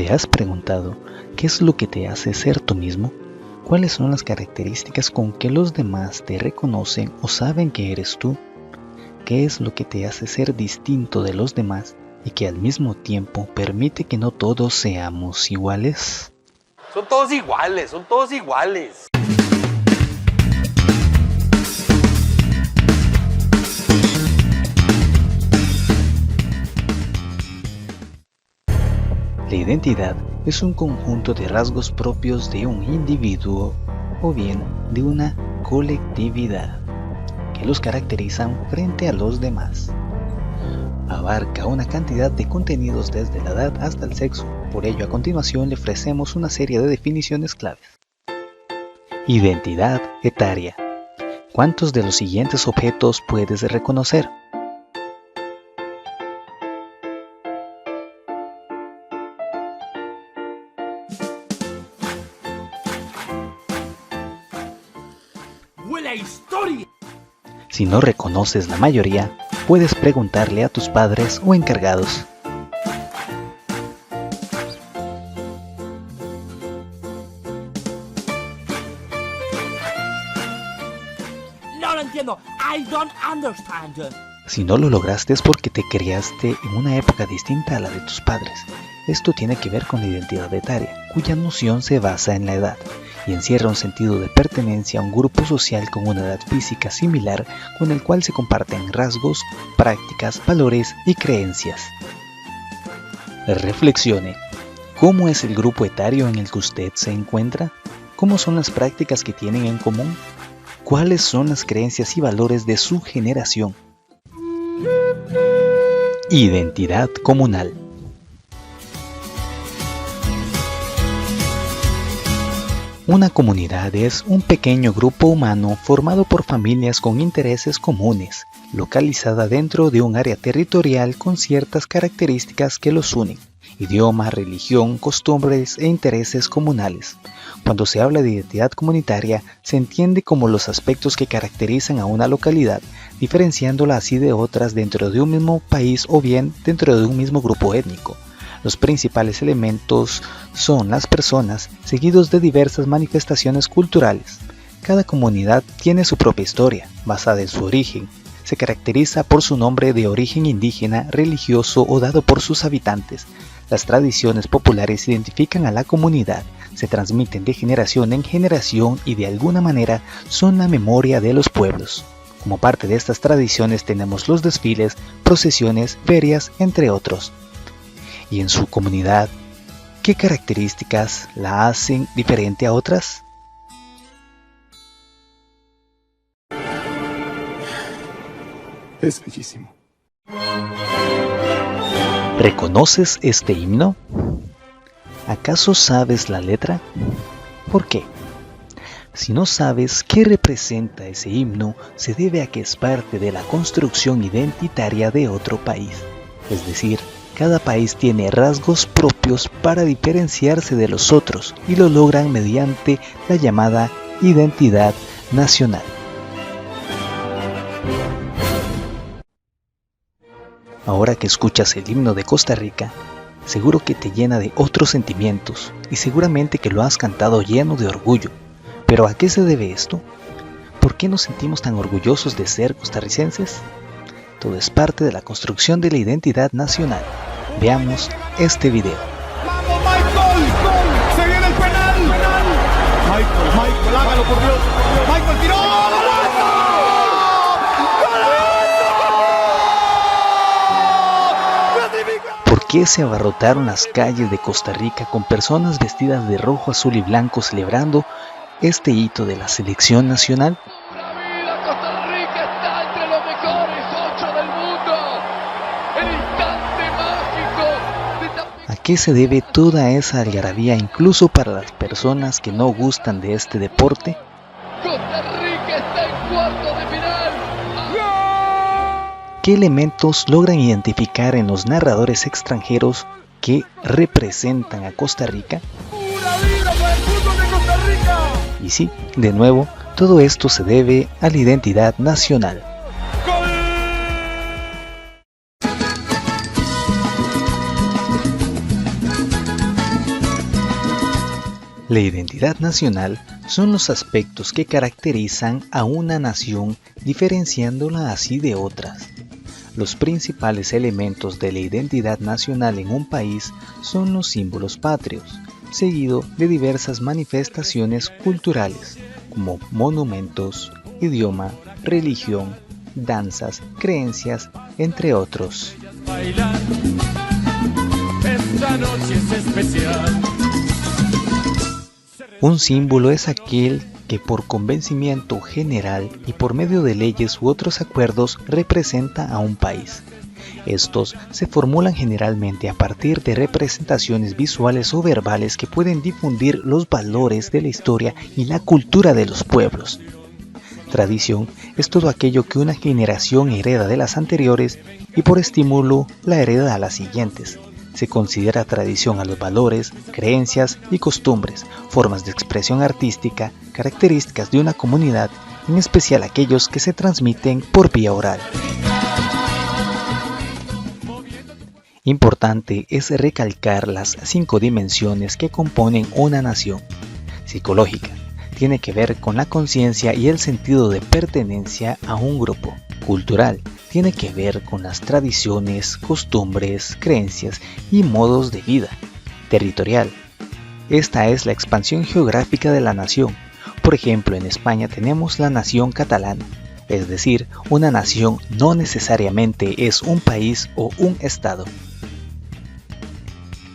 ¿Te has preguntado qué es lo que te hace ser tú mismo? ¿Cuáles son las características con que los demás te reconocen o saben que eres tú? ¿Qué es lo que te hace ser distinto de los demás y que al mismo tiempo permite que no todos seamos iguales? Son todos iguales, son todos iguales. La identidad es un conjunto de rasgos propios de un individuo o bien de una colectividad que los caracterizan frente a los demás. Abarca una cantidad de contenidos desde la edad hasta el sexo, por ello a continuación le ofrecemos una serie de definiciones claves. Identidad etaria. ¿Cuántos de los siguientes objetos puedes reconocer? ¡Huele a historia! Si no reconoces la mayoría, puedes preguntarle a tus padres o encargados. No lo entiendo. I don't understand. Si no lo lograste es porque te criaste en una época distinta a la de tus padres. Esto tiene que ver con la identidad etaria, cuya noción se basa en la edad y encierra un sentido de pertenencia a un grupo social con una edad física similar con el cual se comparten rasgos, prácticas, valores y creencias. Reflexione. ¿Cómo es el grupo etario en el que usted se encuentra? ¿Cómo son las prácticas que tienen en común? ¿Cuáles son las creencias y valores de su generación? Identidad comunal. Una comunidad es un pequeño grupo humano formado por familias con intereses comunes, localizada dentro de un área territorial con ciertas características que los unen: idioma, religión, costumbres e intereses comunales. Cuando se habla de identidad comunitaria, se entiende como los aspectos que caracterizan a una localidad, diferenciándola así de otras dentro de un mismo país o bien dentro de un mismo grupo étnico. Los principales elementos son las personas, seguidos de diversas manifestaciones culturales. Cada comunidad tiene su propia historia, basada en su origen. Se caracteriza por su nombre de origen indígena, religioso o dado por sus habitantes. Las tradiciones populares identifican a la comunidad, se transmiten de generación en generación y de alguna manera son la memoria de los pueblos. Como parte de estas tradiciones tenemos los desfiles, procesiones, ferias, entre otros. Y en su comunidad, ¿qué características la hacen diferente a otras? Es bellísimo. ¿Reconoces este himno? ¿Acaso sabes la letra? ¿Por qué? Si no sabes qué representa ese himno, se debe a que es parte de la construcción identitaria de otro país. Es decir, cada país tiene rasgos propios para diferenciarse de los otros y lo logran mediante la llamada identidad nacional. Ahora que escuchas el himno de Costa Rica, seguro que te llena de otros sentimientos y seguramente que lo has cantado lleno de orgullo. ¿Pero a qué se debe esto? ¿Por qué nos sentimos tan orgullosos de ser costarricenses? Todo es parte de la construcción de la identidad nacional. Veamos este video. ¡Vamos, Michael! ¡Gol! ¡Se viene el penal! Michael, hágalo por Dios. Michael tiró. ¡Golazo! ¿Por qué se abarrotaron las calles de Costa Rica con personas vestidas de rojo, azul y blanco celebrando este hito de la selección nacional? Costa Rica está entre los mejores 8 del mundo. El instante mágico. ¿A qué se debe toda esa algarabía incluso para las personas que no gustan de este deporte? Costa Rica está en cuartos de final. ¿Qué elementos logran identificar en los narradores extranjeros que representan a Costa Rica? ¡Una vida para el fútbol de Costa Rica! Y sí, de nuevo, todo esto se debe a la identidad nacional. La identidad nacional son los aspectos que caracterizan a una nación, diferenciándola así de otras. Los principales elementos de la identidad nacional en un país son los símbolos patrios, seguido de diversas manifestaciones culturales, como monumentos, idioma, religión, danzas, creencias, entre otros. Bailar, esta noche es especial. Un símbolo es aquel que por convencimiento general y por medio de leyes u otros acuerdos representa a un país. Estos se formulan generalmente a partir de representaciones visuales o verbales que pueden difundir los valores de la historia y la cultura de los pueblos. Tradición es todo aquello que una generación hereda de las anteriores y por estímulo la hereda a las siguientes. Se considera tradición a los valores, creencias y costumbres, formas de expresión artística, características de una comunidad, en especial aquellos que se transmiten por vía oral. Importante es recalcar las 5 dimensiones que componen una nación. Psicológica, tiene que ver con la conciencia y el sentido de pertenencia a un grupo. Cultural, tiene que ver con las tradiciones, costumbres, creencias y modos de vida. Territorial, esta es la expansión geográfica de la nación. Por ejemplo, en España tenemos la nación catalana, es decir, una nación no necesariamente es un país o un estado.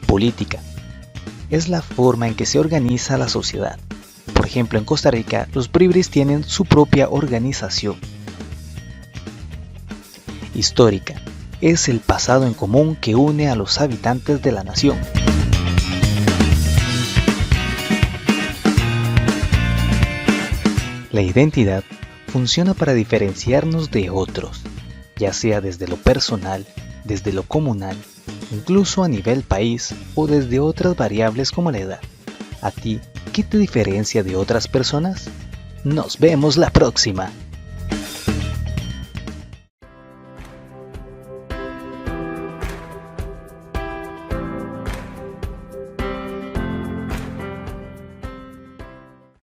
Política, es la forma en que se organiza la sociedad. Por ejemplo, en Costa Rica, los bribris tienen su propia organización. Histórica, es el pasado en común que une a los habitantes de la nación. La identidad funciona para diferenciarnos de otros, ya sea desde lo personal, desde lo comunal, incluso a nivel país o desde otras variables como la edad. ¿A ti qué te diferencia de otras personas? Nos vemos la próxima.